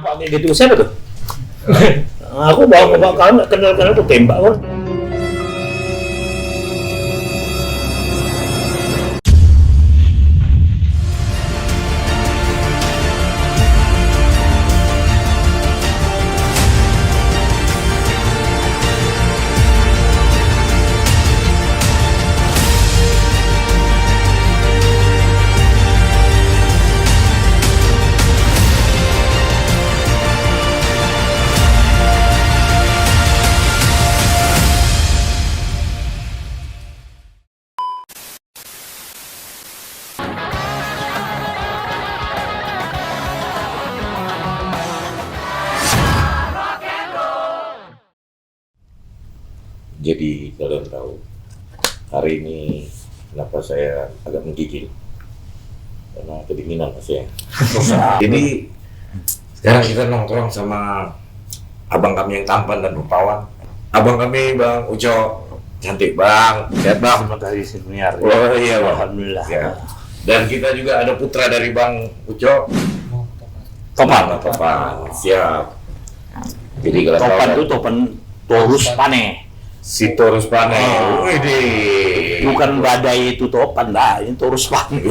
Pakai gitu siapa tuh? Aku bawa kenal aku tembak kok. Jadi kalian tahu hari ini kenapa saya agak menggigil karena kedinginan masih ya. Jadi sekarang kita nongkrong sama abang kami yang tampan dan rupawan. Abang kami Bang Uco, cantik Bang, sehat Bang. Terima kasih Siniar. Oh iya Bang. Alhamdulillah. Ya. Dan kita juga ada putra dari Bang Uco, Topan. Siap. Jadi kalian Topan tahu itu Topan Taurus Pane. si Taurus Pane. Widih. Bukan badai itu Topan, dah. Ini Taurus Pane.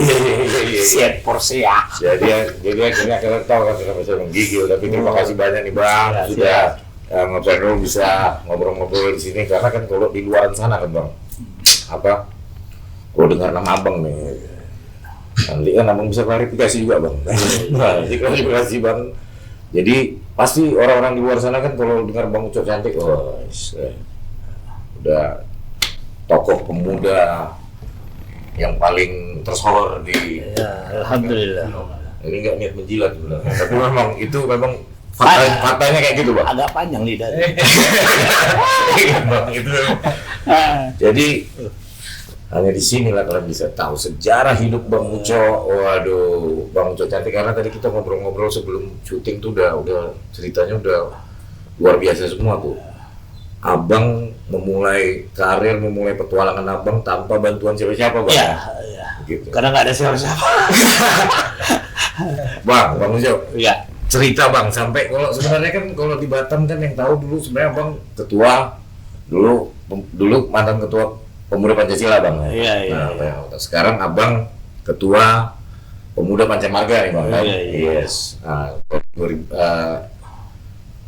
Siap Porsea. Jadi akhirnya kalian tahu kan kenapa saya menggigil. Tapi terima kasih banyak nih Bang, sudah ngobrol bisa ngobrol-ngobrol di sini karena kan kalau di luar sana kan Bang, apa? Kalau dengar nama Abang nih, nanti kan Abang bisa klarifikasi juga Bang. Nah, jadi klarifikasi Bang. Jadi pasti orang-orang di luar sana kan kalau dengar Bang Ucok cantik, udah tokoh pemuda yang paling tersohor di. Ya, Alhamdulillah. Ini nggak niat menjilat sebenarnya, tapi memang itu memang faktanya kayak gitu Bang. Agak panjang lidahnya. Bang, itu. Jadi hanya di sinilah kalian bisa tahu sejarah hidup Bang Uco. Waduh, Bang Uco cantik karena tadi kita ngobrol-ngobrol sebelum syuting tuh udah ceritanya udah luar biasa semua tuh. Abang memulai petualangan Abang tanpa bantuan siapa-siapa Bang. Iya. Gitu. Karena nggak ada siapa-siapa. Bang Uco. Iya. Cerita Bang, sampai kalau sebenarnya kan kalau di Batam kan yang tahu dulu sebenarnya Abang ketua dulu mantan ketua Pemuda Pancasila Bang. Iya. Nah, sekarang Abang ketua Pemuda Pancamarga nih Bang. Iya. Yes. Nah,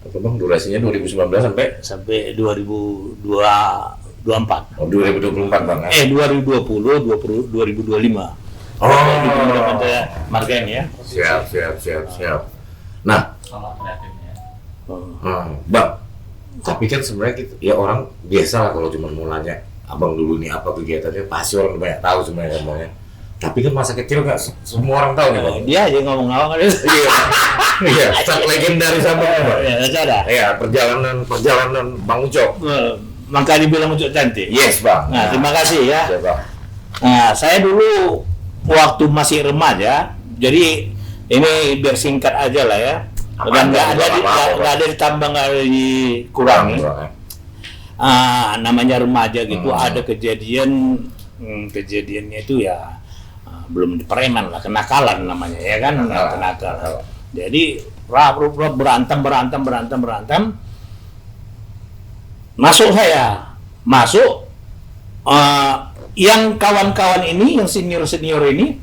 apa Bang durasinya 2019 sampai 2024. Oh, 2024 Bang. 2025. Oh, Di Pemuda Pancamarga ini ya. Siap. Nah, Bang, tapi kan sebenarnya gitu, ya orang biasa lah kalau cuma mau nanya Abang dulu nih apa kegiatannya, pasti orang banyak tahu sebenarnya Bang ya. Tapi kan masa kecil nggak semua orang tahu nih Bang. Dia aja ngomong-ngomong kan. Iya, start legendaris Abang Bang. Ya, perjalanan Bang Uco. Maka dibilang Uco cantik. Yes Bang. Nah, terima kasih ya. Siap, Bang. Nah, saya dulu waktu masih remaja, jadi ini biar singkat aja lah ya. Dan nggak ada ditambah, nggak ada dikurangi. Namanya remaja gitu, ada kejadiannya itu ya belum preman lah, kenakalan namanya ya kan, kenakalan. Jadi berantem. Masuk yang kawan-kawan ini, yang senior ini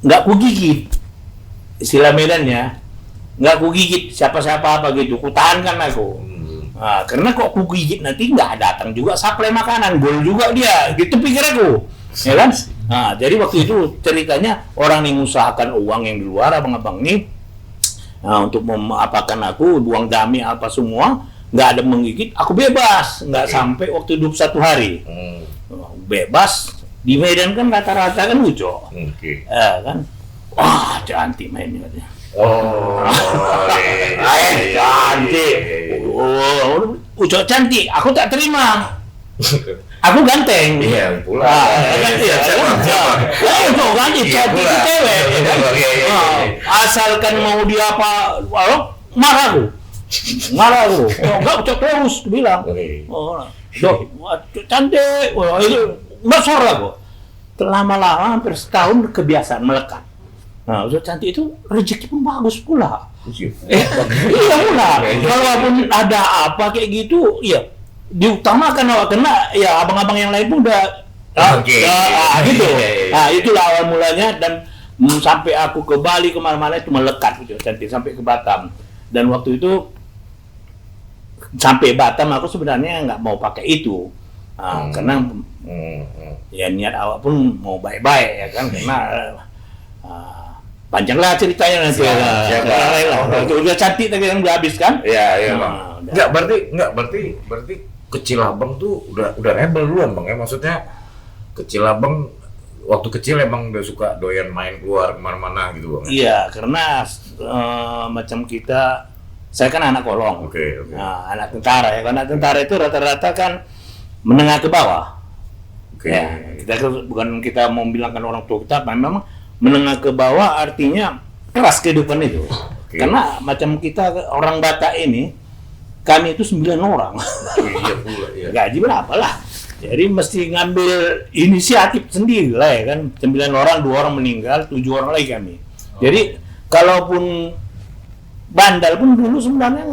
nggak kugigit, istilah Medannya nggak kugigit siapa-siapa apa gitu, kutahankan aku. Nah, karena kok kugigit nanti nggak datang juga suplai makanan, gol juga dia, gitu pikir aku, ya kan? Nah, jadi waktu itu ceritanya orang yang mengusahakan uang yang di luar abang-abang ini, untuk apakan aku, buang dami apa semua, nggak ada menggigit, aku bebas, nggak sampai waktu 21 hari. Bebas di Medan kan rata-rata kan Uco, kan, wah cantik mainnya. Cantik, Uco cantik, aku tak terima. Aku ganteng. Iya, pula. Uco ganti cantik cewek. Asalkan mau dia apa, marah aku. Enggak Uco terus bilang. Cantik, itu besar aku. Lama-lama hampir setahun kebiasaan melekat. Nah, udah cantik itu rezeki pun bagus pula. Iya. Iya pula. Kalaupun ada apa kayak gitu, ya diutamakan awak, karena ya abang-abang yang lain pun udah Oke. gitu. Iya. Nah, itulah awal mulanya, dan sampai aku ke Bali kemana-mana itu melekat gitu, cantik sampai ke Batam. Dan waktu itu sampai Batam aku sebenarnya nggak mau pakai itu, karena ya niat awak pun mau baik-baik ya kan, karena panjanglah ceritanya nanti. Itu udah cantik tapi yang udah habis kan? Iya, Bang. Enggak berarti kecil abang tuh udah rebel duluan, Bang, ya. Maksudnya kecil abang waktu kecil emang udah suka doyan main keluar kemana-mana gitu, Bang. Iya, karena macam saya kan anak kolong. Oke. Nah, anak tentara ya. Anak tentara itu rata-rata kan menengah ke bawah. Oke. Ya, bukan kita mau bilangkan orang tua kita, memang menengah ke bawah artinya keras kehidupan itu. Oke. Karena macam kita orang Batak ini, kami itu 9 orang. Iya pula, iya. Gaji berapa lah? Jadi mesti ngambil inisiatif sendiri lah ya kan. 9 orang, 2 orang meninggal, 7 orang lagi kami. Jadi kalaupun bandal pun dulu sebenarnya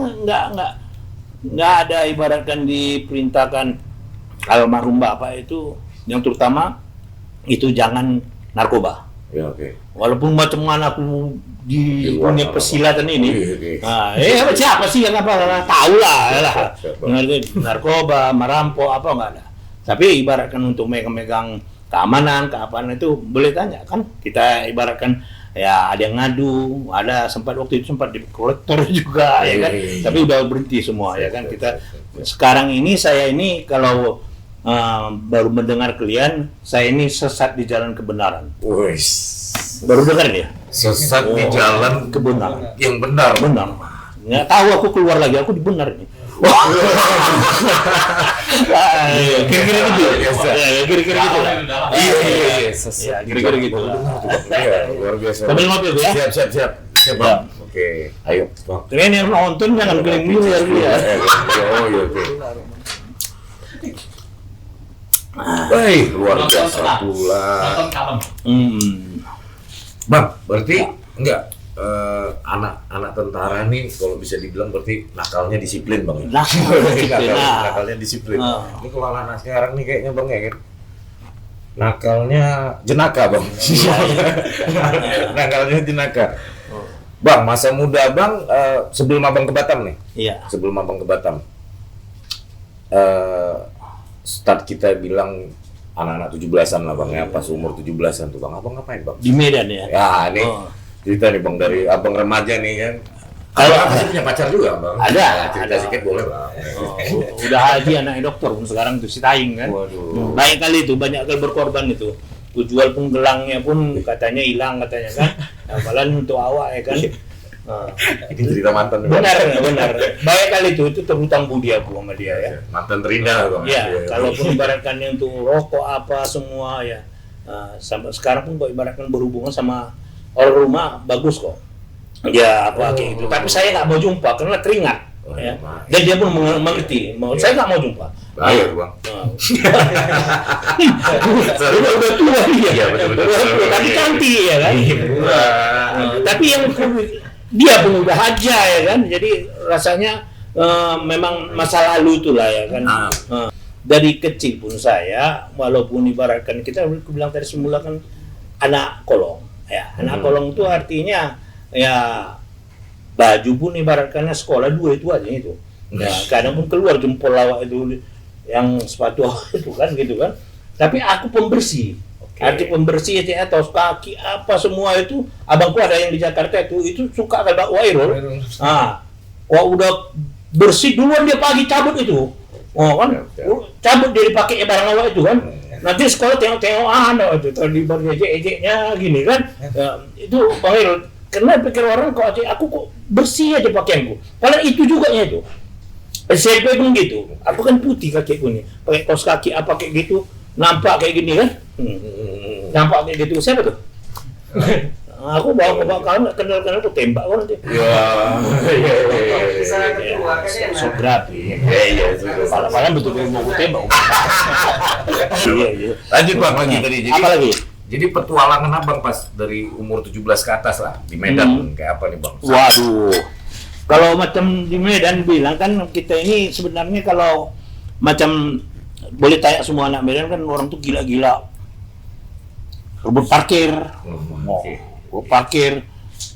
nggak ada, ibaratkan diperintahkan almarhum bapak itu, yang terutama itu jangan narkoba. Ya, oke. Walaupun macam mana aku di luar dunia sana, persilatan ini, Oke. siapa sih yang apa tahu lah, narkoba, merampok apa enggak ada. Tapi ibaratkan untuk megang keamanan, itu boleh tanya kan, kita ibaratkan ya ada yang ngadu, ada waktu itu sempat di kolektor juga ya kan, tapi udah berhenti semua ya kan. Kita sekarang ini, saya ini kalau baru mendengar kalian, saya ini sesat di jalan kebenaran. Wes. Baru dengar ya? Sesat di jalan kebenaran. Yang benar. Benar. Nggak tahu aku keluar lagi, aku dibenar ini. Kira-kira gitu. Kira-kira gitu. Iya. Ya, kira-kira gitu. Iya, luar biasa. Sambil ngopi ya. Siap, Bang. Oke, ayo, Bang. Kalian yang nonton jangan keliling dulu ya. Oh, iya, oke. Baik, luar biasa pula. Bang, berarti enggak anak tentara nih kalau bisa dibilang berarti nakalnya disiplin, Bang. Nakalnya disiplin. Ini kalau anak sekarang nih kayaknya, Bang, ya kan. Nakalnya jenaka, Bang. Nakalnya jenaka. Bang, masa muda Bang, sebelum Abang ke Batam nih. Iya. Sebelum Abang ke Batam. Start kita bilang anak-anak 17-an lah, Bang, ya, pas umur 17-an tuh, Bang. Abang ngapain, Bang? Di Medan ya? Ya, ini cerita nih, Bang, dari Abang remaja nih kan. Kalau masih punya pacar juga, Bang? Ada. Cerita sedikit boleh, Bang. Udah haji anaknya dokter pun sekarang tuh si Taing kan. Waduh. Banyak kali itu, banyak kali berkorban itu. Ku jual pun gelangnya pun katanya hilang katanya kan. Apalagi untuk awak ya kan. Ini cerita mantan nih, Bang. Benar. Banyak kali itu terhutang budi aku sama dia ya. Mantan terindah, Bang. Iya, kalaupun ibaratkannya untuk rokok apa semua ya. Sampai sekarang pun kok ibaratkan berhubungan sama orang rumah bagus kok. Ya apa kayak gitu. Tapi saya nggak mau jumpa karena teringat. Ya. Dan dia pun mengerti. Saya nggak mau jumpa. Baik, Bang. Udah tua dia. Iya, betul. Tapi cantik ya kan. Tapi yang dia pun udah haja ya kan. Jadi rasanya memang masa lalu itulah ya kan. Dari kecil pun saya, walaupun ibaratkan kita bilang tadi semula kan anak kolong. Ya, anak kolong itu artinya ya baju pun ibaratkannya sekolah 2 itu aja itu. Ya, kadang pun keluar jempol lawak itu yang sepatu itu kan gitu kan. Tapi aku pembersih. Arti pembersih ya, atau kaki apa semua itu, abangku ada yang di Jakarta itu suka kayak Wairul. Kok udah bersih duluan dia pagi cabut itu. Oh kan, cabut dia dipakai barang awak itu kan. Nanti sekolah tengok-tengok itu tadi berejek-ejeknya gini kan. Itu Wairul. Karena pikir orang kok aku kok bersih aja pakaianku. Padahal itu juga ya itu. SMP pun gitu. Aku kan putih kakiku nih. Pakai kaos kaki apa kayak gitu. Nampak kayak gini kan? Nampak kayak gitu. Siapa tuh? Aku bawa kawan kenal aku tembak kok nanti. Sok gratis. Iya. Pala-pala betul mau tembak. Iya. Lanjut, Bang, lagi tadi. Jadi apa lagi? Jadi petualangan abang pas dari umur 17 ke atas lah di Medan kayak apa nih bang? Waduh, kalau macam di Medan bilang kan kita ini sebenarnya kalau macam boleh tanya semua anak Medan kan orang tuh gila-gila rebut parkir, rebut parkir,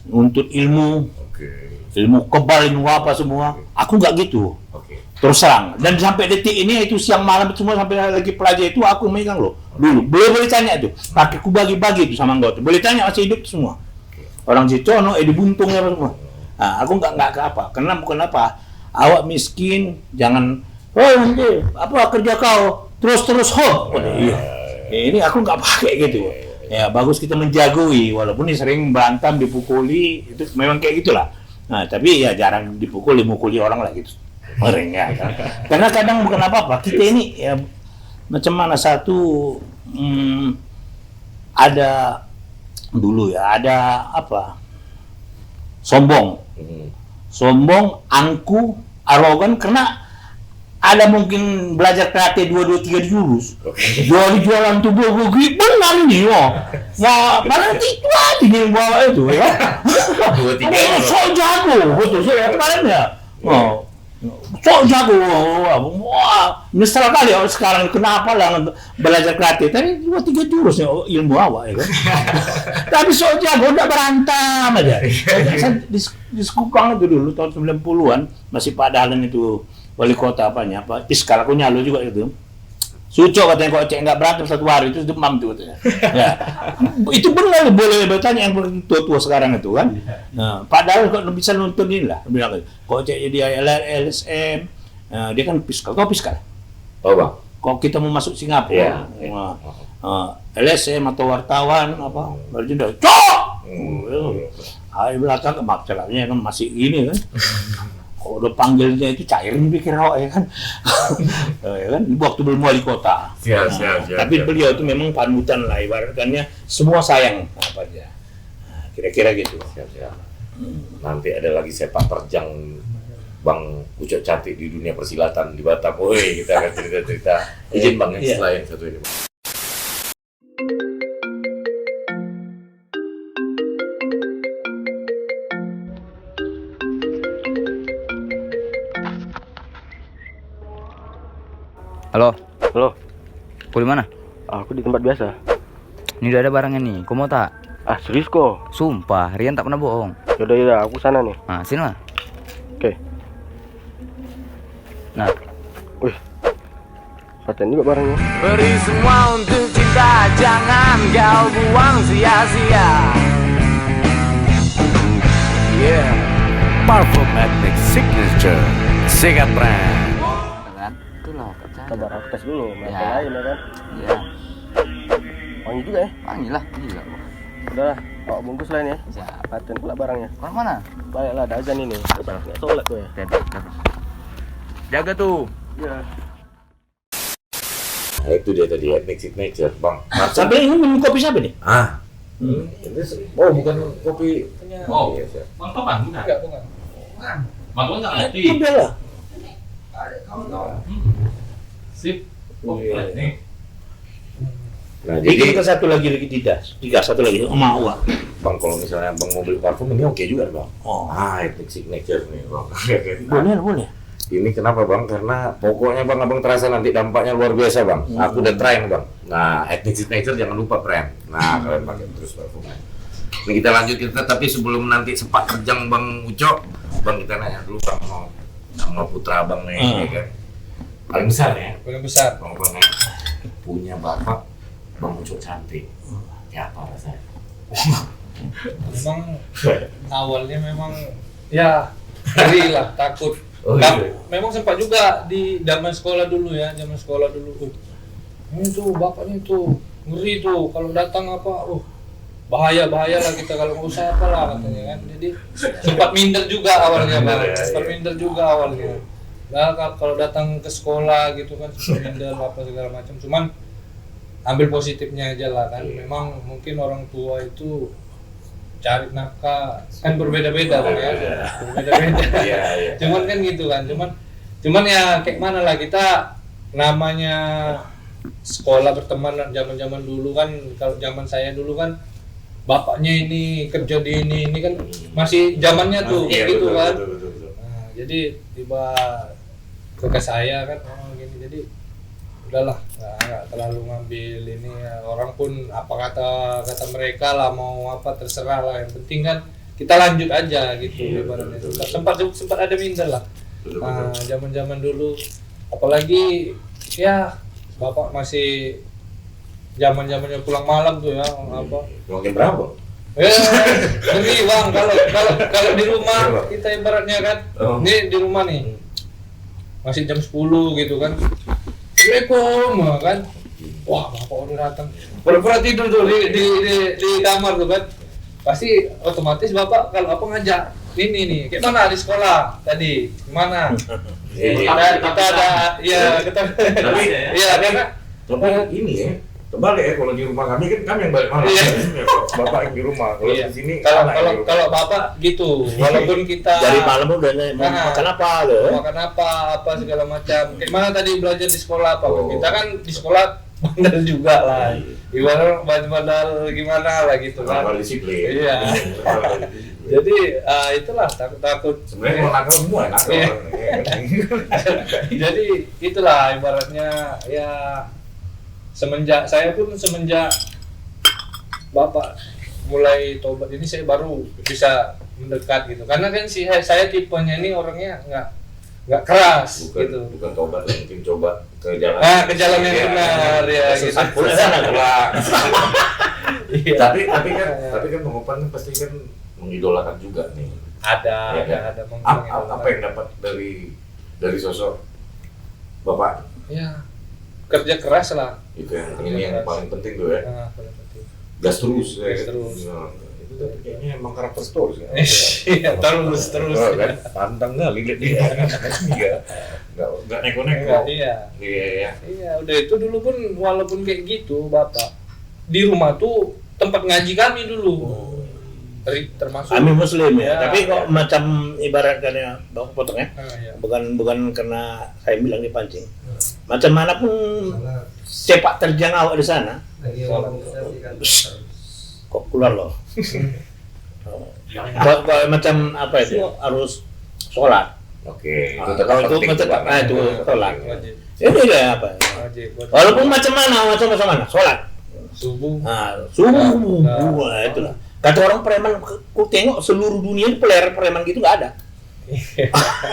nuntut ilmu, ilmu kebal, ilmu apa semua. Aku nggak gitu. Terus terang. Dan sampai detik ini itu siang malam semua sampai lagi pelajar itu aku megang loh. Dulu boleh tanya itu. Pakai ku bagi-bagi itu sama anggota. Boleh tanya masih hidup semua. Orang Cicono, Edi Buntung apa semua. Nah, aku nggak ke apa. Karena bukan apa. Awak miskin, jangan. Oh nanti apa kerja kau terus ho. Iya. Ini aku nggak pakai gitu. Ya bagus kita menjagoi. Walaupun ini sering berantem, dipukuli. Itu memang kayak gitulah. Nah tapi ya jarang mukuli orang lah gitu. Mering ya kan? Karena kadang bukan apa-apa, kita ini ya macam mana satu ada dulu ya, ada apa sombong, angku, arogan karena ada mungkin belajar karate 2, 2, 3 jurus, jualan tubuh gue benar nih, wah padahal itu aja nih bawa itu ya, so jago, betul saya kemarin ya, sok jago, wah nyesel kali sekarang kenapa lah belajar karate tadi 2, 3 jurus ya ilmu awak ya kan. Tapi sok jago udah berantem aja. Saya di Sekupang itu dulu tahun 90-an masih Pak Dahlan itu wali kota apanya apa Piskal aku nyalo juga itu. Suco katanya kalau cek nggak berantem satu hari itu demam tuh katanya. Ya. Itu benar boleh bertanya yang tua-tua sekarang itu kan. Nah, padahal kalau bisa nonton ini lah bilang kalau cek jadi LSM dia kan Piskal. Kau Piskal? Oh bang. Kalau kita mau masuk Singapura, LSM atau wartawan apa berjendela, cok. Hari belakang masalahnya kan masih gini kan. Kalau udah panggilnya itu cairin pikir ya kan, ya kan waktu belum wali kota. Siap. Tapi beliau itu memang panutan lah ibaratnya semua sayang apa aja. Nah, kira-kira gitu. Siap. Nanti ada lagi sepak terjang Bang Ucok cantik di dunia persilatan di Batam. Woi kita akan cerita-cerita. Izin bang yang setelah yang satu ini. Halo, Kau di mana? aku di tempat biasa. Ini udah ada barangnya nih, kau mau tak? Serius kok? Sumpah, Rian tak pernah bohong. Yaudah, aku sana nih. Nah, sini lah. Oke. Nah, Wih, paten juga barangnya. Beri semua untuk cinta, jangan kau buang sia-sia. Yeah, Parfum Ethnic Signature, Sikat Brand. itulah. Sabar, aku tes dulu. Mereka Ya. lain ya kan? Iya, Wangi juga ya? panggil lah, gila. Udah, bawa bungkus lain ya. Siap. Paten pula barangnya. Orang mana? Baiklah, ada azan ini. Nggak sholat gue ya. Jaga tuh. Iya. Nah, itu dia tadi ethnic signature bang. Sampai ini minum kopi siapa nih? Oh bukan kopi. Oh. Iya, siap. Bang Topan? Bukan. Bang Topan nggak ngerti. Itu dia lah. Sip. Komplit nih. Nah Jadi jadi kita satu lagi tiga satu lagi mau Wak. bang kalau misalnya bang mau beli parfum ini oke juga bang. Oh. Ethnic signature nih bang. Boleh. Ini kenapa bang? Karena pokoknya bang abang terasa nanti dampaknya luar biasa bang. Aku udah try bang. Nah ethnic signature jangan lupa brand. Nah kalian pakai terus parfumnya. Ini kita lanjut kita tapi sebelum nanti sepak terjang bang Ucok, bang kita nanya dulu bang sama putra abang nih ya kan. Paling besar ya. Paling besar. Bang punya bapak bang Ucok cantik. Ya apa rasanya? Memang awalnya memang ya ngeri lah, takut. Oh, iya. Memang sempat juga di zaman sekolah dulu. Ini tuh bapaknya tuh ngeri tuh kalau datang apa, bahaya lah kita kalau nggak usah apalah katanya kan. Jadi sempat minder juga awalnya bang, Nah kalau datang ke sekolah gitu kan sempat minder apa segala macam. Cuman ambil positifnya aja lah kan. Memang mungkin orang tua itu cari nafkah kan berbeda-beda kan ya, berbeda-beda. Iya. Cuman kan gitu kan, cuman ya kayak mana lah kita namanya sekolah berteman zaman dulu kan, kalau zaman saya dulu kan bapaknya ini kerja di ini kan masih zamannya tuh Iya, gitu betul, kan. betul. Nah, jadi tiba ke saya kan gini, jadi udahlah nggak terlalu ngambil ini ya. Orang pun apa kata mereka lah, mau apa terserah lah, yang penting kan kita lanjut aja gitu. Iya, Ibaratnya betul, betul. sempat ada minder lah. Betul, Nah, betul. zaman dulu apalagi ya bapak masih zamannya pulang malam tuh ya apa. Pulang jam berapa? Ngeri bang, kalau di rumah kita ibaratnya kan, Oh. ini di rumah nih masih jam 10 gitu kan, Assalamualaikum kan, wah bapak udah datang, pura-pura tidur tuh di kamar tuh kan, pasti otomatis bapak kalau apa ngajak, ini nih, kayak mana di sekolah tadi, gimana? Kita ada, ya kita, Tapi ya karena ini ya. Kebalik ya, kalau di rumah kami kan kami yang balik malam. Iya. Bapak yang di rumah. Kalau iya. di sini kalau anak yang di rumah. kalau bapak gitu, walaupun kita Dari malam udah mau Nah, makan apa loh? makan apa segala macam. Kayak mana tadi belajar di sekolah apa? Oh. Kita kan di sekolah bandel juga lah. Gimana bandel gimana lah gitu kan. Kalau disiplin. Iya. Jadi itulah takut. Sebenarnya mau nakal semua ya, nakal. Iya. Jadi itulah ibaratnya ya semenjak bapak mulai tobat ini saya baru bisa mendekat gitu. Karena kan saya tipenya ini orangnya nggak keras gitu. Bukan tobat, mungkin coba ke jalan. Ke jalan yang benar ya gitu. Sesat pula sana pula. Iya. Tapi kan pengupahan kan pasti kan mengidolakan juga nih. Ada Apa yang dapat dari sosok bapak? Ya kerja keras lah. Itu ini yang paling penting tuh ya. Nah, paling penting. Gas terus. Gas terus. Nah, itu tapi kayaknya emang karakter story kan. Iya, terus. Oh, kan pantang kali lihat dia. Iya. Enggak neko-neko. Iya. Iya. Iya, udah itu dulu pun walaupun kayak gitu, bapak di rumah tuh tempat ngaji kami dulu. Termasuk Kami Muslim ya, Ya. tapi kok macam ibaratkannya bang potongnya, iya. bukan karena saya bilang dipancing. Macam mana pun sepak terjang awak di sana, kok keluar loh. Kok macam apa itu harus sholat. Oke, itu Kalau tetap itu penting. tetap Pak. itu sholat. Wajib. Itu ya apa? Wajib. Walaupun macam mana, sholat. Subuh. Nah, subuh, nah, itulah. Kata orang preman, ku tengok seluruh dunia ini preman gitu nggak ada.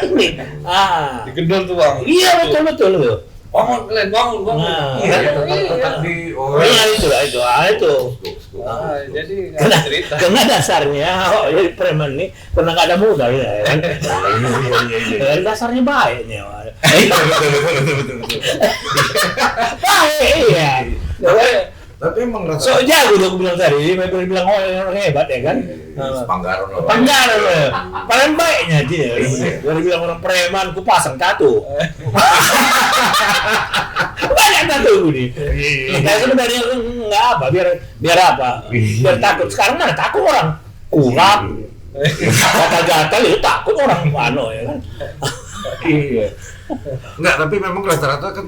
Ini, Di gendol tuh bang. iya betul. Bangun kalian, bangun. Nah, Iya, Iya. tetap di Iya itu. Jadi nggak cerita. Karena dasarnya, jadi preman nih karena nggak ada modal ya kan. Dasarnya baik nih. Betul. Baik, iya. Tapi emang So jago dong aku bilang tadi, bilang orang hebat ya kan. Panggaran loh. Panggaran loh. Paling baiknya dia. Dia bilang orang preman, ku pasang tato. Banyak tato nih. Nah sebenarnya nggak apa, biar apa? Biar takut. Sekarang mana takut orang? Kurang. Gatal-gatal itu takut orang ya kan. Iya. Enggak, tapi memang rata-rata kan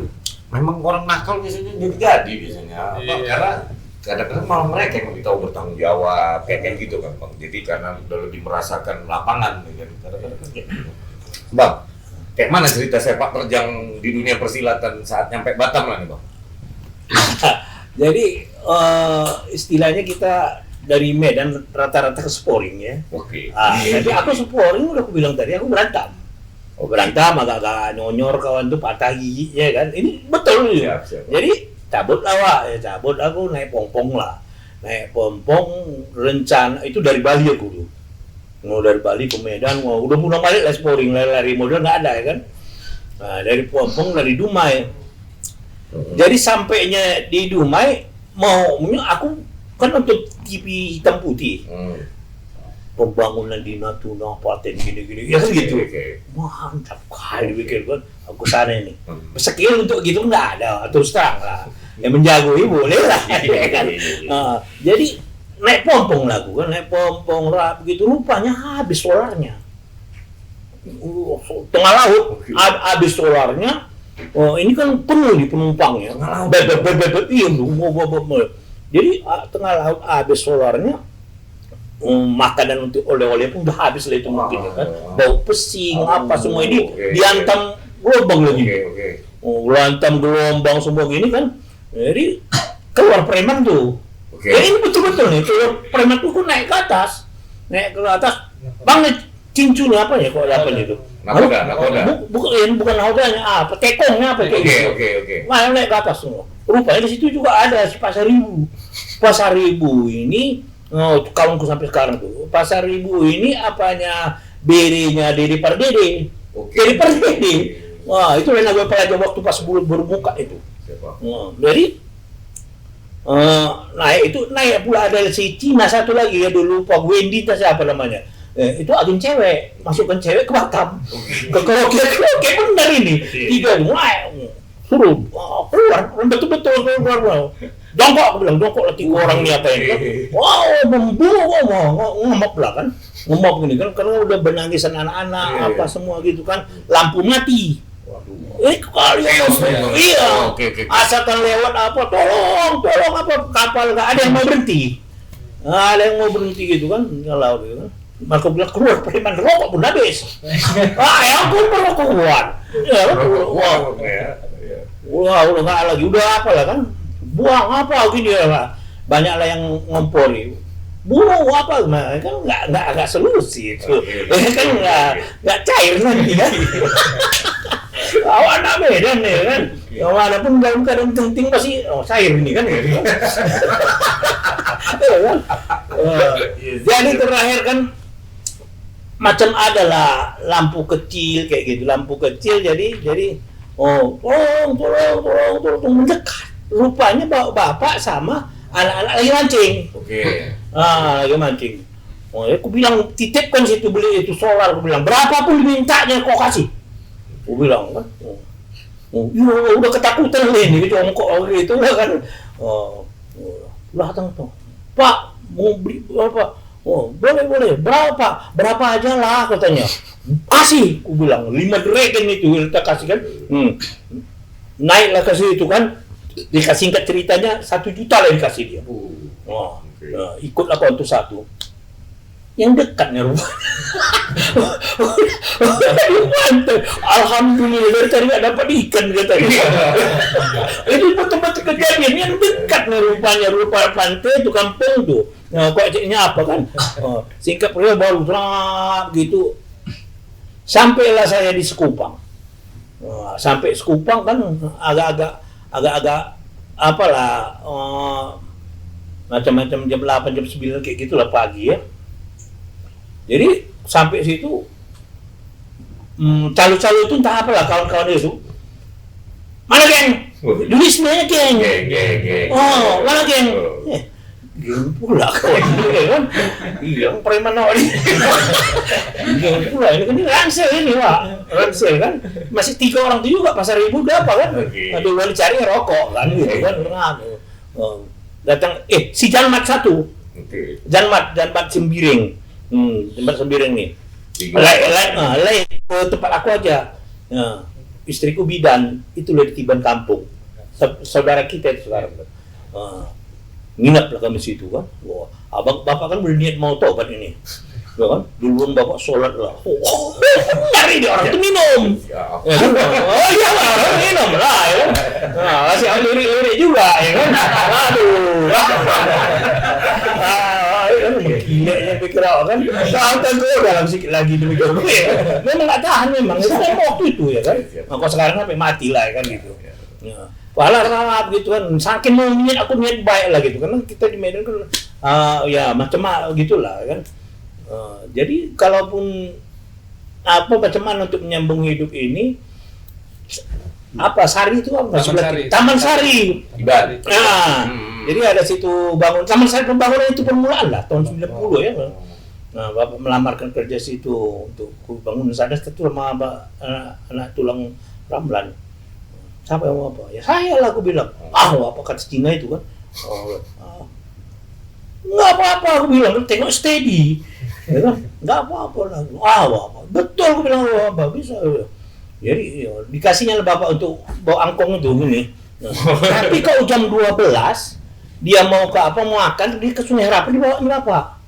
memang orang nakal biasanya jadi biasanya. Apa? Iya. Karena kadang-kadang malah mereka yang lebih tahu bertanggung jawab kayak gitu kan bang. Jadi karena udah lebih merasakan lapangan kan. Kadang-kadang kan kayak gitu. Bang, kayak mana cerita sepak terjang di dunia persilatan saat nyampe Batam lah nih bang? Jadi istilahnya kita dari Medan rata-rata ke Sporing ya. Oke. Jadi aku Sporing udah aku bilang tadi aku berantem. Berantem agak nyonyor kawan tuh patah giginya kan. Ini betul ya. Siap. Jadi cabut aku naik pompong lah. Naik pompong rencana itu dari Bali aku dulu. Mau dari Bali ke Medan, udah pulang balik lah Sporing, lari modal nggak ada ya kan. Nah, dari pompong dari Dumai. Jadi sampainya di Dumai aku kan untuk TV hitam putih. Pembangunan di Natuna, paten gini-gini, ya kan gitu. Mantap kali pikir kan, aku sana ini. Skill untuk gitu nggak ada, terus terang lah. Yang menjagoi boleh lah, ya kan. Jadi naik pompong lah aku kan, naik pompong lah begitu rupanya habis solarnya. Tengah laut, habis solarnya, Oh ini kan penuh nih penumpangnya. Iya, jadi tengah laut habis solarnya, makanan untuk oleh-oleh pun udah habis lah itu mungkin ya kan. Bau pesing apa semua ini dihantam gelombang lagi. Lantam gelombang semua gini kan. Jadi keluar preman tuh. Jadi ini betul-betul nih keluar preman tuh naik ke atas. Banget cincunnya apa ya kok apa itu? Nakoda. Bukan nakodanya, apa tekongnya apa kayak gitu. Nah, naik ke atas semua. Rupanya di situ juga ada si Pasar Ribu. Pasar Ribu ini kawanku sampai sekarang tuh. Pasar Ribu ini apanya Dede-nya Dede Pardede. Dede Pardede. Wah, itu yang gue pelajari waktu pas berbuka itu. Jadi naik pula ada si Cina satu lagi ya dulu Pak Wendy siapa namanya. Itu agen cewek, masukkan cewek ke Batam. Ke karaoke benar ini. Tiga suruh keluar, betul-betul keluar. Jongkok, aku bilang, jongkok lah 3 orang nih apa ini. Wow, ngomong lah kan. Ngomong gini kan, karena udah benangisan anak-anak, apa semua gitu kan. Lampu mati. Kalian, iya. Asalkan lewat apa, tolong apa, kapal nggak ada yang mau berhenti. Ada yang mau berhenti gitu kan, kalau gitu kan. Maka bilang keluar preman rokok pun habis. Ya ampun perokok ya wah udah nggak lagi udah apa lah kan buang apa gini ya banyak lah yang ngompori buang apa kan nggak solusi itu kan nggak cair nanti kan. Anak Medan nih kan yang mana pun dalam keadaan penting pasti cair ini kan gitu. Jadi terakhir kan macam adalah lampu kecil kayak gitu, lampu kecil jadi tolong mendekat. Rupanya bapak sama anak-anak lagi mancing. Lagi mancing. Aku bilang titipkan situ beli itu solar, aku bilang berapapun dimintanya kau kasih. Aku bilang kan. Udah ketakutan ini gitu kok gitu kan. Datang tuh. Pak, mau beli apa? Boleh. Berapa aja lah katanya. Kasih, aku bilang 5 dragon itu kita kasih kan. Naiklah kasih itu kan. Dikasih singkat ceritanya 1 juta lah dikasih dia. Ikutlah kau untuk 1. Yang dekatnya rumah. Alhamdulillah dari tadi nggak dapat ikan katanya. Itu betul-betul kejadian yang dekatnya rupanya rupa pantai itu kampung tuh. Kok ceknya apa kan? Singkat perih baru gitu. Sampailah saya di Sekupang. Sampai Sekupang kan agak apalah macam-macam jam 8 jam 9 kayak gitulah pagi ya. Jadi sampai situ calo-calo itu entah apalah kawan-kawan itu. Mana geng? Duit sebenarnya geng. Mana geng? Geng pula kawan kan. Iya, preman ini. Geng pula ini kan ransel ini Pak. Ransel kan. Masih 3 orang itu juga Pasar Ribu udah apa kan? Aduh lalu cari rokok kan gitu kan. Datang si Janmat 1. Janmat Sembiring. Tempat Sembiring nih. Lain ke tempat aku aja. Istriku bidan, itu di Tiban Kampung. Saudara kita itu sekarang. Nginap lah kami situ kan. Abang bapak kan berniat mau tobat ini. Ya kan? Duluan bapak sholat lah. Dari dia orang itu minum. Iya lah, orang minum lah ya. Masih lirik-lirik juga ya kan. Aduh. Gila ya pikir awak kan. Sampai gue dalam sedikit lagi demikian gue ya. Memang nggak tahan memang. Itu kan waktu itu ya kan. Kok sekarang sampai mati lah ya kan gitu. Walah rawat gitu kan. Saking mau aku niat baik lah gitu. Karena kita di Medan kan ya macam gitulah kan. Jadi kalaupun apa macam untuk menyambung hidup ini Sari itu apa? Taman Sari. Jadi ada situ bangun Taman Sari, pembangunan itu permulaan lah tahun 90 ya. Nah, bapak melamarkan kerja situ untuk bangun sana itu sama anak tulang Ramlan. Siapa yang mau apa? Ya saya lah aku bilang. Apa kata Cina itu kan? Nggak apa-apa aku bilang, tengok steady. Ya kan? Nggak apa-apa lah. Apa? Betul aku bilang apa bisa. Jadi dikasihnya bapak untuk bawa angkong itu ini. Tapi kalau jam 12 dia mau ke apa mau makan dia ke Sungai Harapan dibawanya bapak.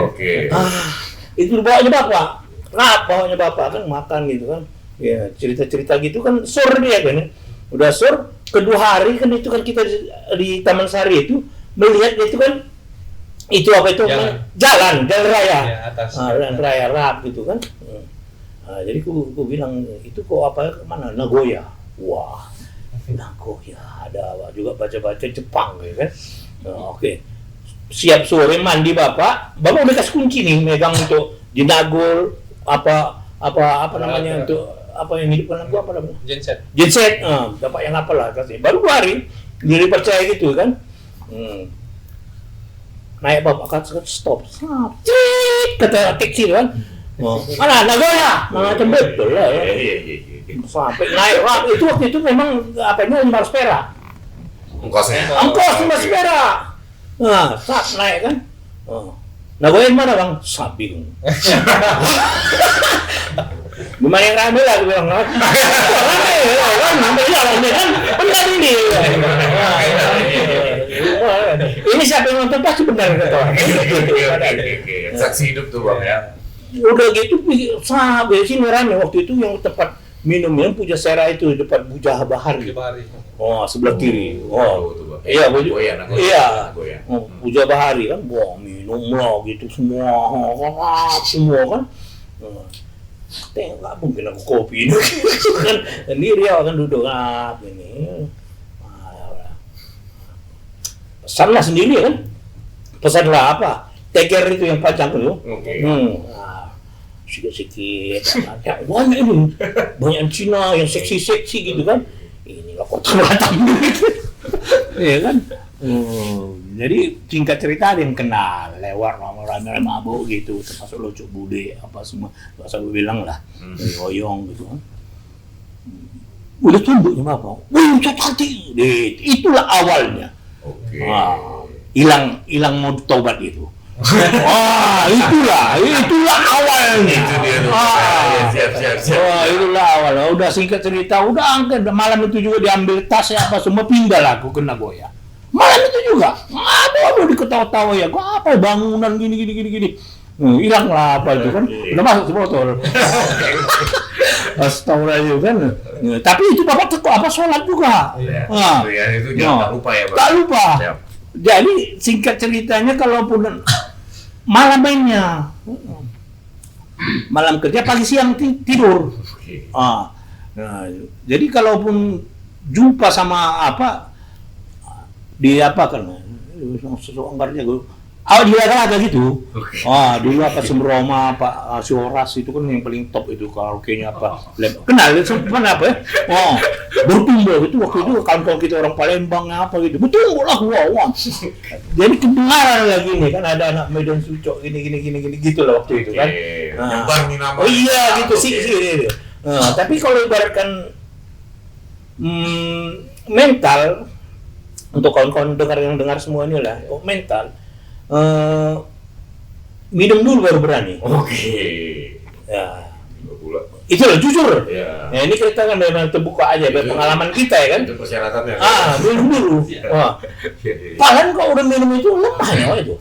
Oke. Itu dibawanya bapak. Kenapa bawanya bapak kan makan gitu kan. Ya cerita-cerita gitu kan sore dia kan. Udah sore kedua hari kan itu kan kita di Taman Sari itu melihat itu kan itu apa itu jalan raya. Ya, atas. Jalan raya rap gitu kan. Jadi ku bilang itu kok apa mana Nagoya. Wah, Nagoya ada juga baca-baca Jepang ya kan. Oke. Siap sore mandi bapak udah kasih kunci nih megang untuk dinagol apa namanya untuk apa yang hidupkan aku apa namanya? Genset. Bapak yang apalah kasih. Baru 2 hari dia percaya gitu kan. Naik bapak kan stop. Kata taksi kan. Mana Nagoya? Macam betul lah ya. Sampai naik itu waktu itu memang apanya 500 perak. Ongkosnya. Ongkos 500 perak. Nah, saat naik kan. Nagoya mana bang? Sabing. Lumayan yang rame lah, gue bilang. Rame kan, sampai jalan kan. Benar ini. Ini siapa yang nonton pasti benar kata orang. Saksi hidup tuh bang ya. Udah gitu sampai sini rame waktu itu yang tempat minum Pujasera itu depan Bujah Bahari. Sebelah kiri. Iya, Bujah Bahari kan. Wah, minum lah gitu semua kan. Nggak mungkin aku kopi ini kan. Sendiri kan duduk ini. Pesanlah sendiri kan. Pesanlah apa? Teger itu yang panjang itu. Sikit-sikit banyak ini banyak Cina yang seksi gitu kan ini lah kotak-kotak gitu ya kan jadi singkat cerita ada yang kenal lewat rame-rame mabuk gitu termasuk Locok Bude apa semua saya bilang lah dari Oyong gitu kan udah tunduknya bapak cantik itulah awalnya hilang mau tobat itu. Itulah awalnya. Itu dia tuh. Siap. Itulah awal. Udah singkat cerita, udah angkat malam itu juga diambil tasnya apa semua pindah lah aku ke Nagoya. Malam itu juga. Aduh diketawa-tawa ya. Gua apa bangunan gini. Hilang lah apa itu kan. Udah masuk ke botol. Astagfirullah kan. Tapi itu bapak teko apa sholat juga. Itu jangan lupa ya, Pak. Tak lupa. Jadi singkat ceritanya kalaupun malam mainnya, malam kerja pagi siang tidur. Jadi kalaupun jumpa sama apa di apa kan, sesuanggarnya gue. Dia agak gitu. Dulu apa Sembroma, Pak Sioras itu kan yang paling top itu karaoke-nya apa. Kenal mana apa ya? Bertumbuh itu waktu itu kawan-kawan kita orang Palembang apa gitu. Bertumbuh lah wah. Jadi kedengaran lagi nih kan ada anak Medan Sucok gini gitu lah waktu itu kan. Nyebar nih nama. Gitu sih. Tapi kalau ibaratkan mental untuk kawan-kawan dengar semua ini lah, mental. Minum dulu baru berani. Ya. Itu loh jujur. Ya. Nah, ini kita kan memang terbuka aja pengalaman kita ya kan. Itu persyaratannya. Minum dulu. Padahal kalau udah minum itu lemah ya itu.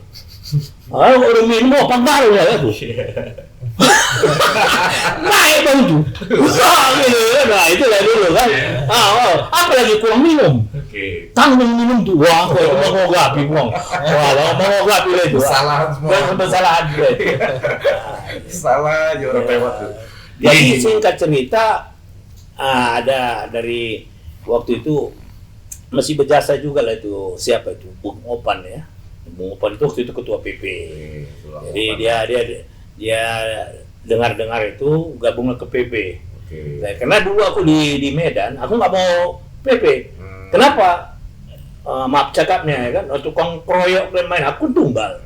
Kalau udah minum apa baru ya itu. Naik bang itu. Nah itu lah dulu kan. Apalagi kurang minum. Tanggung minum tuh, wah, mau gapi buang, mau gapi itu, kesalahan semua, kesalahan juga itu. Salah aja orang lewat tuh. Jadi singkat cerita, ada dari waktu itu masih berjasa juga lah itu siapa itu Bung Opan ya, Bung Opan itu waktu itu ketua PP. Jadi dia dengar itu gabung ke PP. Nah, karena dulu aku di Medan, aku nggak mau PP. Kenapa? Maaf cakapnya ya kan, tukang kroyok dan main aku tumbal.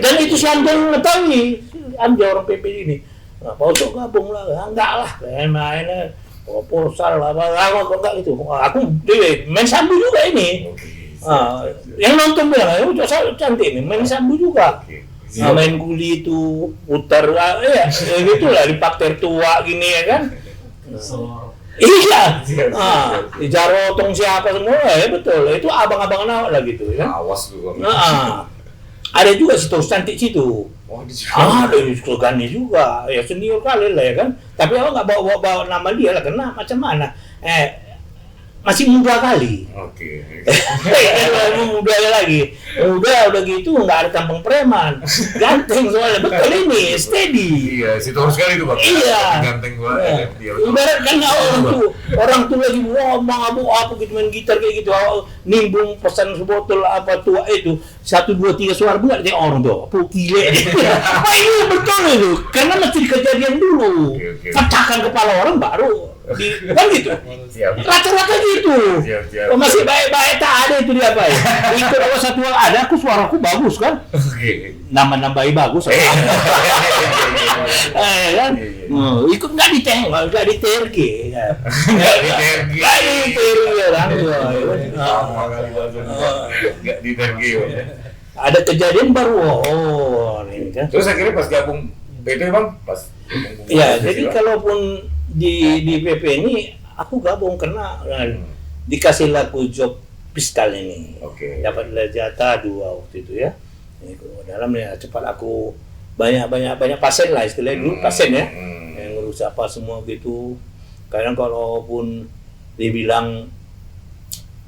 Dan itu si Amja mengetahui, Amja orang PP ini. Pak Oso gabung lah, enggak lah, main-main proposal lah, enggak gitu. Aku main sambu juga ini. Yang nonton bilang, cantik nih, main sambu juga. Main guli itu putar, ya gitulah di Pakter tua gini ya kan. Iya. Siap, Jarotong siapa semua ya betul. Itu abang-abang awak lah gitu ya. Awas tuh bang. Ada juga si Tos cantik situ. Oh, di sini. Ada Sulgani juga. Ya senior kali lah ya kan. Tapi awak nggak bawa nama dia lah karena macam mana? Masih muda kali. Oke. Muda lagi. Udah gitu nggak ada tampang preman. Ganteng soalnya betul ini steady. Iya, situ harus sekali tuh bang. Iya. Ganteng gua. Dia Ibarat kan orang tuh lagi mabuk apa gitu main gitar kayak gitu, nimbung pesan sebotol apa tua itu 1 2 3 suara bunga dia orang tuh, apa gile. Wah ini betul itu, karena mesti kejadian dulu. Oke. Pecahkan kepala orang baru kan gitu. Siap. Rata-rata gitu. Siap. Oh, masih baik-baik tak ada itu dia apa ya? Ikut apa satu orang ada, aku suaraku bagus kan? Oke. Nambahi bagus. Kan? Ikut nggak ditengok, nggak ditergi. Nggak ditergi. Nggak ditergi orang tua. Sama kali nggak ditergi. Ada kejadian baru, ini kan. Terus akhirnya pas gabung PT bang, pas. Ya, jadi kalaupun di PP ini aku gabung karena dikasih lagu job fiskal ini. Oke. Dapat jatah 2 waktu itu ya. Ini dalam ya cepat aku banyak pasien lah istilahnya dulu pasien ya. Yang ngurus apa semua gitu. Kadang kalaupun dibilang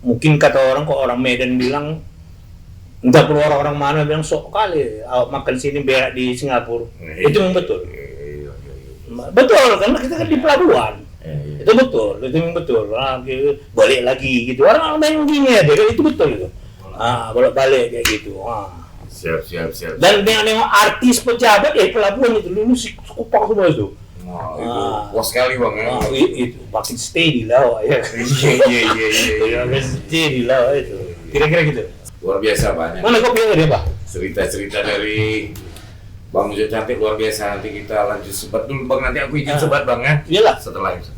mungkin kata orang kok orang Medan bilang entah keluar orang mana bilang sok kali makan sini berak di Singapura. Itu memang betul. Betul, karena kita kan di pelabuhan. Itu betul, itu memang betul. Balik lagi gitu. Orang main gini aja, itu betul itu. Balik kayak gitu. Siap. Dan nengok artis pejabat ya pelabuhan itu dulu si kupak semua itu. Wah, itu puas sekali bang ya. Itu makin steady lah ya. Iya. Steady lah itu. Kira-kira gitu. Luar biasa banyak. Mana kopinya dia, Pak? Cerita dari Bang Ujo Cantik luar biasa. Nanti kita lanjut sebat dulu bang. Nanti aku izin sebat bang ya. Iyalah. Setelah itu.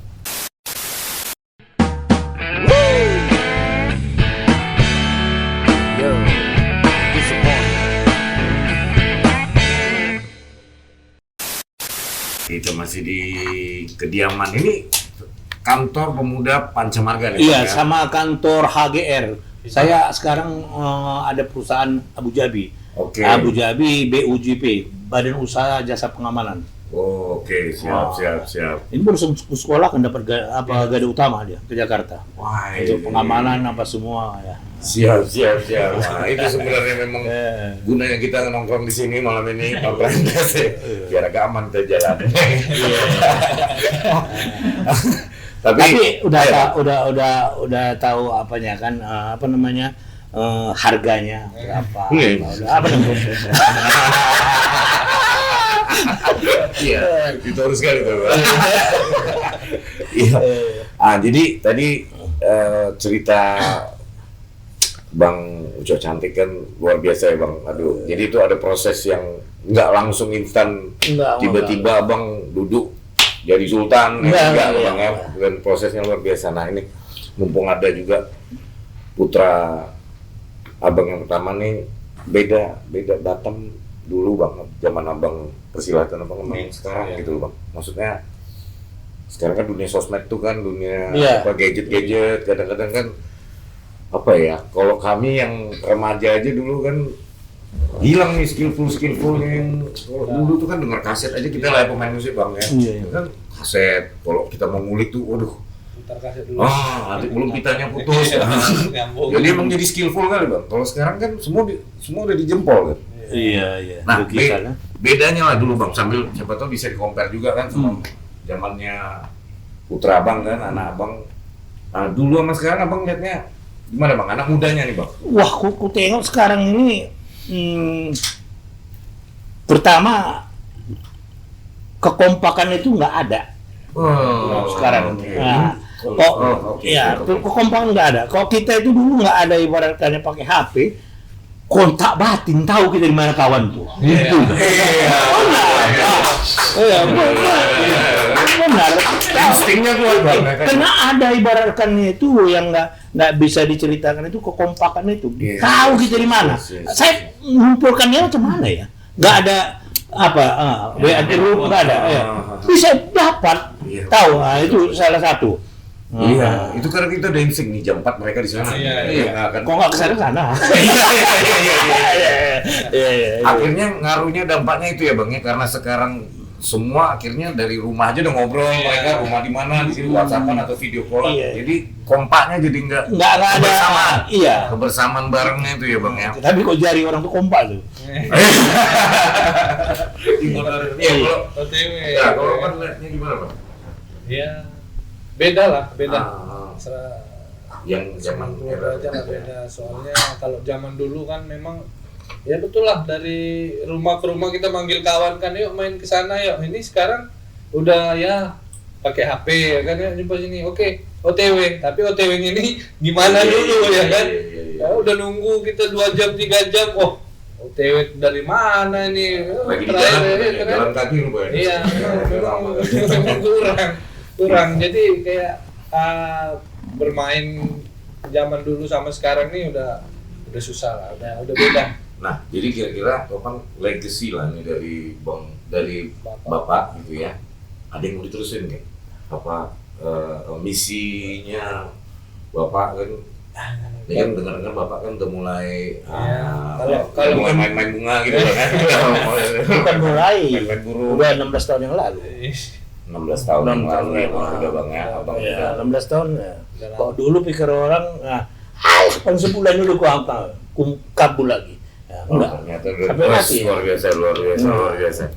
Kita masih di kediaman ini kantor pemuda Pancamarga nih. Iya, Bang, ya? sama kantor HGR. Saya sekarang ada perusahaan Abu Dhabi. Oke. Abu Dhabi BUJP, Badan Usaha Jasa Pengamanan. Oh, oke, siap. Ini baru sekolah kan dapat gada utama dia ke Jakarta. Wah, Untuk pengamanan apa semua ya. Siap. Wah, itu sebenarnya memang gunanya kita nongkrong di sini malam ini nongkrong biar agak aman kita jalan. Tapi udah tahu apanya kan apa namanya harganya berapa? Apa namanya? Iya, itu harus sekali tuh. Iya. Jadi tadi cerita Bang Ujo Cantik kan luar biasa ya Bang. Aduh, jadi itu ada proses yang nggak langsung instan tiba-tiba Bang duduk jadi sultan enggak Bang ya. Dan prosesnya luar biasa. Nah, ini mumpung ada juga putra Abang yang pertama nih beda Batam dulu Bang, zaman Abang persilatan Abang main sekarang gitu loh Bang. Maksudnya sekarang kan dunia sosmed tuh kan dunia apa gadget kadang-kadang kan apa ya, kalau kami yang remaja aja dulu kan hilang nih skillfulnya yang dulu tuh kan dengar kaset aja kita lah pemain musik Bang ya. Kan kaset kalau kita mau ngulik tuh waduh putar kaset dulu. nanti belum pitanya putus. Jadi emang jadi skillful kali Bang. Kalau sekarang kan semua udah di jempol kan. Iya. Nah, bedanya lah dulu Bang, sambil siapa tahu bisa di-compare juga kan sama zamannya putra Abang kan, anak Abang. Nah, dulu sama sekarang Abang lihatnya gimana Bang, anak mudanya nih Bang? Wah, ku tengok sekarang ini pertama kekompakan itu nggak ada. Sekarang. Nah, kekompakan nggak ada. Kalau kita itu dulu nggak ada ibaratnya pakai HP, kontak batin tahu kita di mana kawan tuh. Gitu. Benar. Instingnya kuat banget. Karena ada ibaratkan itu yang nggak bisa diceritakan itu kekompakan itu. Tahu kita di mana. Saya mengumpulkannya macam mana ya? Nggak ada WA grup nggak ada. Bisa dapat Iya. Tahu, itu salah satu. Iya, itu karena kita udah insting nih jam 4 mereka di sana. Iya. Kan. Kok nggak kesana sana? Iya. Akhirnya ngaruhnya dampaknya itu ya Bang ya, karena sekarang semua akhirnya dari rumah aja udah ngobrol, mereka rumah di mana, di sini WhatsAppan atau video call. Iya. Jadi kompaknya jadi nggak ada. kebersamaan. Iya. Kebersamaan barengnya itu ya Bang ya. Tapi kok jari orang tuh kompak tuh. Iya, kalau OTW. ya, kalau Bang lihatnya gimana Bang? Ya, beda lah, beda. Ah, Serah yang zaman keluarga aja lah beda. Soalnya kalau zaman dulu kan memang ya betul lah, dari rumah ke rumah kita manggil kawan kan, yuk main ke sana yuk. Ini sekarang udah ya pakai HP ya kan, ya jumpa sini. Oke, OTW. Tapi OTW-nya ini gimana dulu ya kan? Ya udah nunggu kita 2 jam 3 jam. Oh, OTW dari mana ini? lagi di Terakhir, jalan, ya, kan? jalan kaki lu Bang. Iya, memang kurang. Jadi kayak bermain zaman dulu sama sekarang nih udah susah lah, udah beda. Nah, jadi kira-kira Topan legacy lah nih dari Bapak gitu ya. Ada yang mau diterusin nggak? Apa misinya Bapak kan? Ini kan dengar-dengar Bapak kan udah mulai kalau mulai main-main bunga gitu kan? Bukan mulai. Main-main burung. Udah 16 tahun yang lalu. 16 tahun yang lalu ya Bang, udah Bang ya, Abang Ya, udah. 16 tahun ya. Kok dulu pikir orang, kan sebulan dulu kabul lagi. Ya, Oh, enggak. ternyata Sampai mati. luar biasa.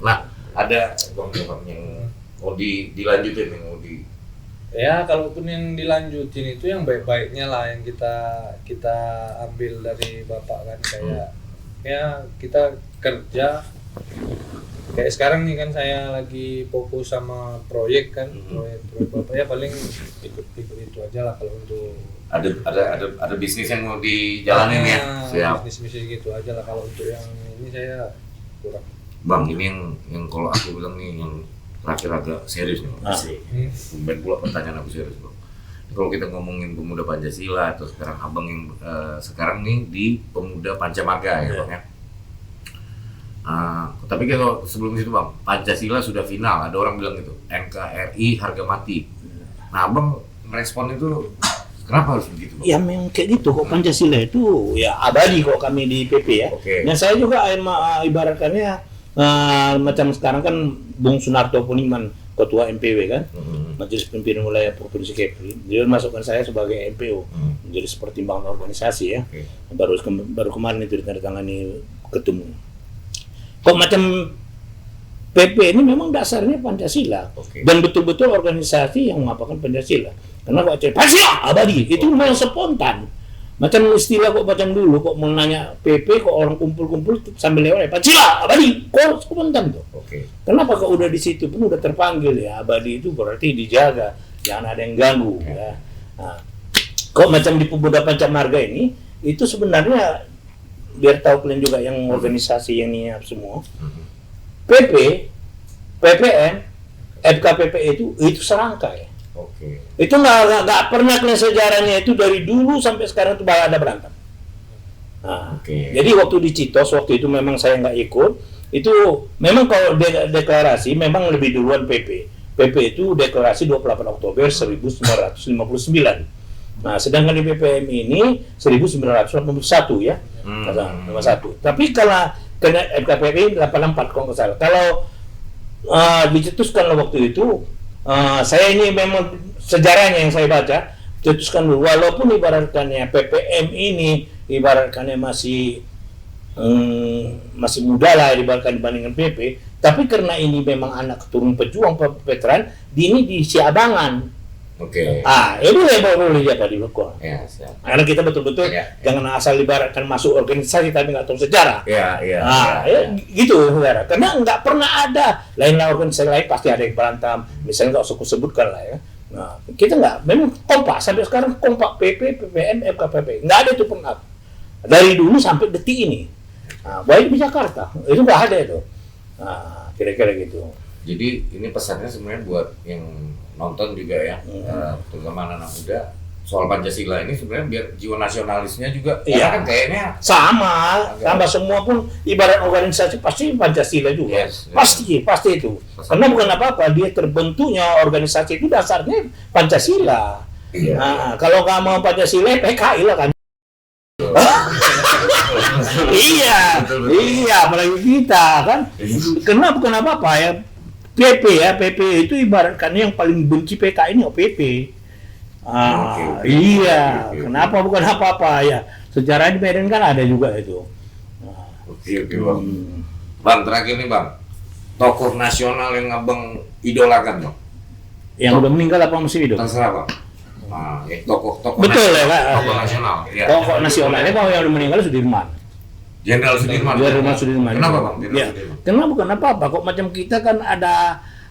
Nah, ada Bang yang mau dilanjutin yang mau di ya kalaupun yang dilanjutin itu yang baik-baiknya lah yang kita ambil dari Bapak kan, kayak ya kita kerja kayak sekarang nih kan, saya lagi fokus sama proyek kan, proyek Bapak ya, paling ikut itu aja lah kalau untuk ada bisnis yang mau dijalanin ya. Siap. bisnis gitu aja lah. Kalau untuk yang ini saya kurang. Bang, ini yang kalau aku bilang nih yang terakhir agak serius nih. Tumben pula pertanyaan aku serius Bang. Kalau kita ngomongin pemuda Pancasila atau sekarang Abang yang sekarang nih di pemuda Pancamarga ya Bang ya. Tapi kalau sebelum itu Bang, Pancasila sudah final, ada orang bilang gitu, NKRI harga mati. Nah Abang merespon itu kenapa harus begitu Bang? Ya memang kayak gitu kok, Pancasila itu ya abadi kok kami di PP ya. Oke. Dan saya juga ibaratkannya macam sekarang kan Bung Sunarto Puniman, ketua MPW kan, Majelis Pimpinan Wilayah Provinsi Kepri, dia masukkan saya sebagai MPO, menjadi sepertimbangan organisasi ya. Oke. Baru kemarin itu ditandatangani ketemu. Kok macam PP ini memang dasarnya Pancasila. Oke. Dan betul-betul organisasi yang mengapakan Pancasila. Karena kok Pancasila abadi itu memang spontan. Macam istilah kok macam dulu kok mau nanya PP kok orang kumpul-kumpul sambil lewat Pancasila abadi kok spontan tuh. Oke. Kenapa kok udah di situ pun udah terpanggil ya, abadi itu berarti dijaga, jangan ada yang ganggu ya. Nah, kok macam di Pemuda Pancamarga ini itu sebenarnya biar tahu kalian juga yang organisasi yang niat semua. PP, PPM, FKPP itu serangkai. Oke. Itu nggak pernah kalian sejarahnya itu dari dulu sampai sekarang itu ada berantem. Nah, Oke. jadi waktu di Citos waktu itu memang saya nggak ikut. Itu memang kalau deklarasi memang lebih duluan PP. PP itu deklarasi 28 Oktober 1959. Nah, sedangkan di PPM ini 1981 ya. Nomor 1. Tapi kalau kena FKPI 84 kalau nggak salah. Kalau dicetuskan waktu itu, saya ini memang sejarahnya yang saya baca, cetuskan dulu, walaupun ibaratkannya PPM ini ibaratkannya masih muda lah dibandingkan PP, tapi karena ini memang anak keturunan pejuang veteran, ini di Siabangan. Oke. Ini yang boleh jadi di Bogor. Ya, siap. Karena kita betul-betul jangan asal ibaratkan masuk organisasi tapi nggak tahu sejarah. Ya. Gitu saudara. Karena nggak pernah ada lain-lain organisasi lain pasti ada yang berantem. Misalnya nggak usah sebutkan lah ya. Nah, kita nggak, memang kompak sampai sekarang kompak PP, PPM, FKPP. Nggak ada itu pernah. Dari dulu sampai detik ini. Nah, baik di Jakarta itu nggak ada itu. Nah, kira-kira gitu. Jadi ini pesannya sebenarnya buat yang nonton juga ya, terutama anak-anak muda, soal Pancasila ini sebenarnya biar jiwa nasionalisnya juga, Iya. karena kan kayaknya sama semua pun ibarat organisasi pasti Pancasila juga. Yes, yes. Pasti itu. Karena bukan apa-apa, dia terbentuknya organisasi itu dasarnya Pancasila. Iya. Nah, kalau nggak mau Pancasila, PKI lah kan. Iya, iya, apalagi kita kan. Karena bukan apa-apa ya. PP itu ibaratkan yang paling benci PKI ini OPP. Oke. Iya. Kenapa bukan apa-apa ya? Sejarah di Medan kan ada juga itu. Oke, Bang. Bang, terakhir nih Bang, tokoh nasional yang Abang idolakan Bang. Yang udah meninggal apa masih hidup? Terserah Bang. Nah, tokoh Betul ya, Pak. Tokoh nasional. Iya. Tokoh nasionalnya kalau yang udah meninggal Sudirman. Jenderal Sudirman. Jenderal Sudirman. Kenapa Bang? Jenderal Ya. Sudirman. Kenapa bukan apa-apa? Kok macam kita kan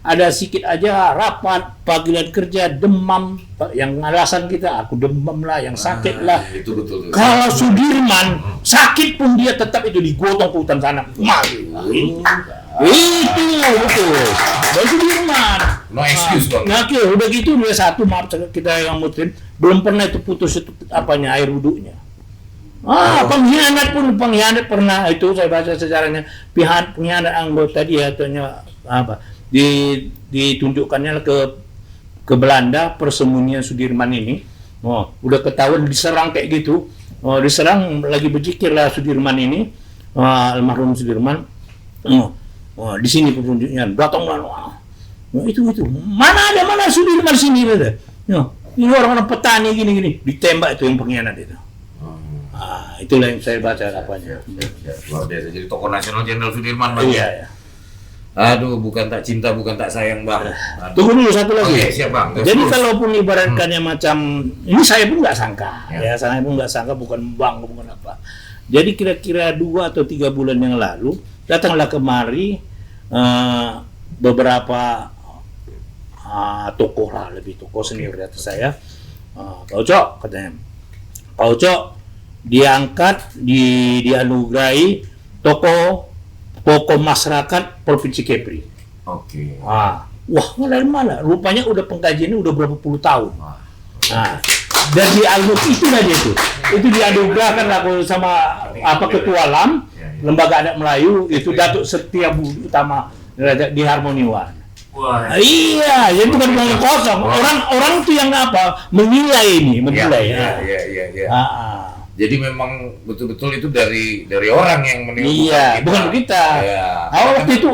ada sedikit aja rapat, panggilan kerja, demam, yang alasan kita aku demam lah, yang sakit lah. Itu betul. Kalau Sudirman sakit pun dia tetap itu digotong ke hutan sana. Itu betul. Dan Sudirman. No excuse Bang. Nah, udah gitu dia satu, maaf kita yang muslim belum pernah itu putus itu apanya air wudhunya. Pengkhianat pernah itu saya baca sejarahnya, pengkhianat anggota dia ataunya apa ditunjukkannya ke Belanda persembunyian Sudirman ini. Udah ketahuan diserang kayak gitu. Diserang lagi berzikir lah Sudirman ini, almarhum Sudirman. Di sini petunjuknya datanglah. Itu mana Sudirman sini ada. Ini orang-orang petani gini ditembak itu yang pengkhianat itu. Itulah yang saya baca apanya. Luar biasa. Jadi tokoh nasional Jenderal Sudirman Bang. Iya. Aduh, bukan tak cinta, bukan tak sayang Bang. Aduh. Tunggu dulu satu lagi. Oke, siap Bang. Jadi kalaupun ibaratkannya macam ini, saya pun nggak sangka, saya pun nggak sangka, bukan bang, bukan apa. Jadi kira-kira 2 atau 3 bulan yang lalu datanglah kemari beberapa tokoh lah, lebih tokoh senior di atas saya. Pak Ucok katanya, Pak Ucok diangkat, dianugerahi tokoh masyarakat Provinsi Kepri. Oke. Wah, dari mana? Rupanya udah pengkajiannya udah berapa puluh tahun. Dan dianggap itu aja itu dianugerahkan aku sama Ketua LAM, Lembaga Adat Melayu, itu Datuk Setia Budi Utama di Harmoniwan. Wah. Iya, jadi bukan ngomong kosong. Orang itu yang menilai. Iya. Jadi memang betul-betul itu dari orang yang menilai. Iya, bukan kita. Iya. Waktu itu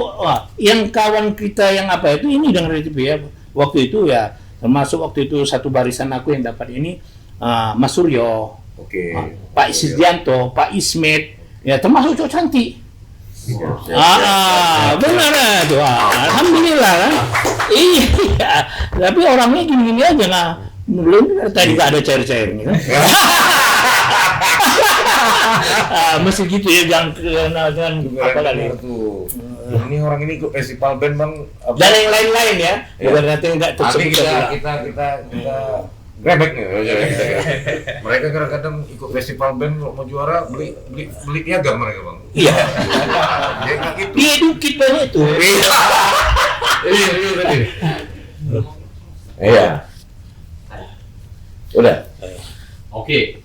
yang kawan kita yang ini dengan RTP ya. Waktu itu ya termasuk waktu itu satu barisan aku yang dapat ini Mas Suryo, Oke. Pak Isdianto, Pak Ismet, ya termasuk cowok cantik. Benar tuh. Alhamdulillah kan. Iya. Tapi orangnya gini-gini aja nggak. Belum tadi nggak ada cair-cairnya. Mesti gitu ya, jangan apa kali. Ini orang ini ikut festival band Bang. Dan yang lain-lain ya. Bukan nanti nggak Nanti tersebut. kita grebek nih. Mereka kadang-kadang ikut festival band mau juara beli piagam mereka Bang. Iya. Ya kayak gitu. Dia dukit banget itu. Iya. Udah. Oke.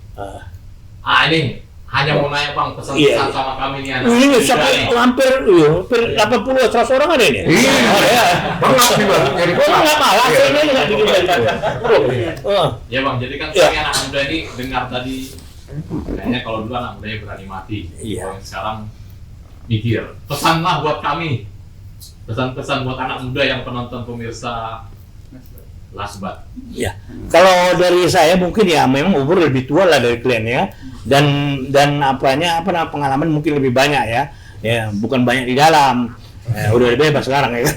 Ini hanya mau nanya Bang, pesan-pesan sama kami nih anak. Ini sampai hampir 80 100 orang ada ini. Iya. Bang nih Bang. Jadi Nggak malah, saya ini nggak dikit Ya Bang, jadi kan kami anak muda ini dengar tadi, kayaknya kalau dulu anak mudanya berani mati. Iya. Kalau yang sekarang mikir. Pesanlah buat kami. Pesan-pesan buat anak muda yang penonton pemirsa Lasbat. Ya, kalau dari saya mungkin ya memang umur lebih tua lah dari kalian ya, dan pengalaman mungkin lebih banyak ya, bukan banyak di dalam, udah bebas sekarang ya.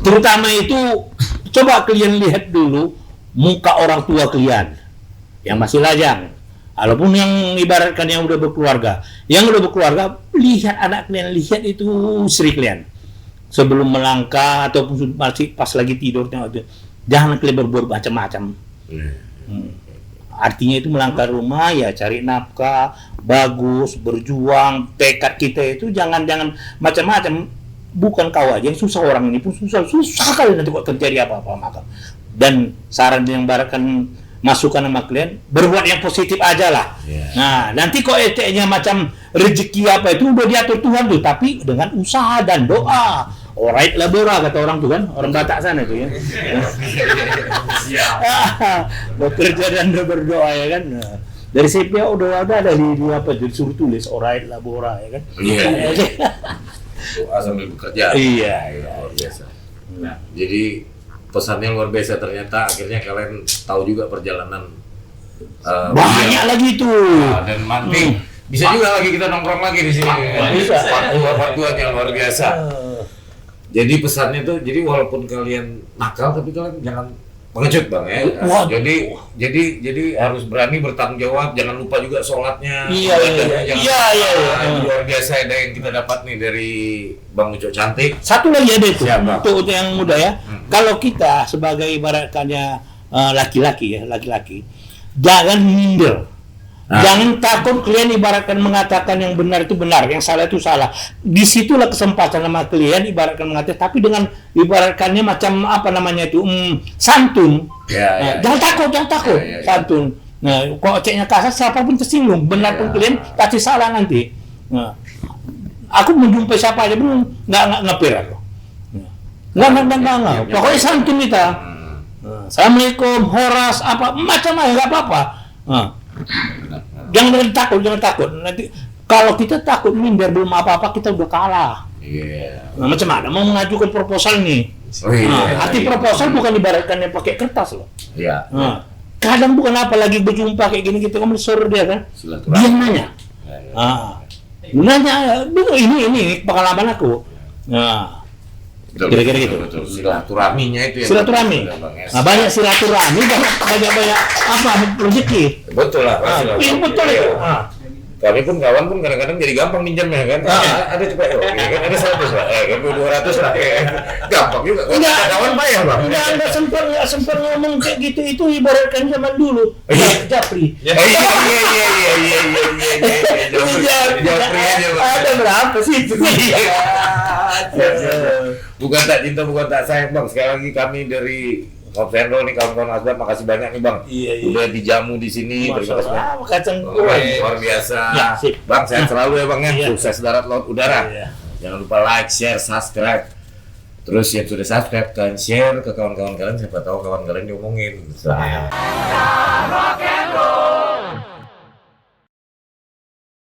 Terutama itu coba kalian lihat dulu muka orang tua kalian yang masih lajang, walaupun yang ibaratkan yang udah berkeluarga, lihat anak kalian, lihat itu istri kalian. Sebelum melangkah ataupun masih pas lagi tidur, jangan kalian berbuat macam-macam. Artinya itu melangkah rumah ya cari nafkah, bagus, berjuang, tekad kita itu jangan macam-macam. Bukan kau aja yang susah, orang ini pun susah kali nanti kok terjadi apa-apa maka dan saran yang barakan masukan sama klien, berbuat yang positif aja lah. Nah, nanti kok eteknya macam rezeki apa itu udah diatur Tuhan tuh, tapi dengan usaha dan doa. Alright lah Bora, kata orang tuh kan, orang Batak sana tuh ya. Bekerja dan berdoa ya kan. Nah, dari CPA udah ada di apa tuh, disuruh tulis alright lah Bora ya kan. Doa sambil bekerja. Iya. Luar biasa. Nah, jadi pesannya luar biasa, ternyata akhirnya kalian tahu juga perjalanan Banyak lagi tuh. dan nanti bisa juga lagi kita nongkrong lagi di sini. Bisa. Part-2 yang luar biasa. Jadi pesannya tuh, jadi walaupun kalian nakal tapi kalian jangan pengecut Bang ya. Jadi harus berani bertanggung jawab, jangan lupa juga sholatnya. Iya. Luar biasa ada yang kita dapat nih dari Bang Ucok Cantik. Satu lagi ada itu Siapa? untuk yang muda ya. Kalau kita sebagai ibaratkannya laki-laki, jangan minder. Jangan takut klien ibaratkan mengatakan yang benar itu benar, yang salah itu salah. Disitulah kesempatan sama klien ibaratkan mengatakan, tapi dengan ibaratkannya macam apa namanya itu santun. Jangan takut, santun. Nah, kalau ceknya kasar siapapun tersinggung, benar pun klien pasti salah nanti. Nah, aku menjumpai siapa aja belum nggak ngepir aku. Nggak. Pokoknya santun kita. Assalamualaikum, horas apa macam aja nggak apa-apa. Jangan takut. Nanti kalau kita takut minder belum apa-apa kita udah kalah. Nah, macam mana mau mengajukan proposal nih? Arti proposal bukan ibaratkannya pakai kertas loh. Kadang bukan apa lagi berjumpa kayak gini kita ngomong suruh dia kan. Dia nanya. Nanya, ini pengalaman aku. Nah, kira-kira gitu. Betul. Silaturahminya itu ya. Silaturahmi. Nah, banyak silaturahmi, banyak apa rezeki. Betul lah. Betul itu. Kami pun kawan pun kadang-kadang jadi gampang minjamnya kan. Ada cepet kan ada 100 lah. Kan 200 lah. Gampang juga. Kawan bayar Bang. Enggak sempat ngomong kayak gitu, itu ibaratkan zaman dulu. Japri. Iya. Japri aja Bang. Ada berapa sih itu? Bukan tak cinta, bukan tak sayang Bang. Sekali lagi kami dari Kopsendol nih, kawan-kawan Asbab, makasih banyak nih Bang. Udah dijamu di sini. Terima kasih. Kacang Luar biasa. Bang, sehat selalu ya Bang ya. Sukses darat laut udara. Jangan lupa like, share, subscribe. Terus yang sudah subscribe kan share ke kawan-kawan kalian, siapa tahu kawan kalian diomongin. Rock and roll.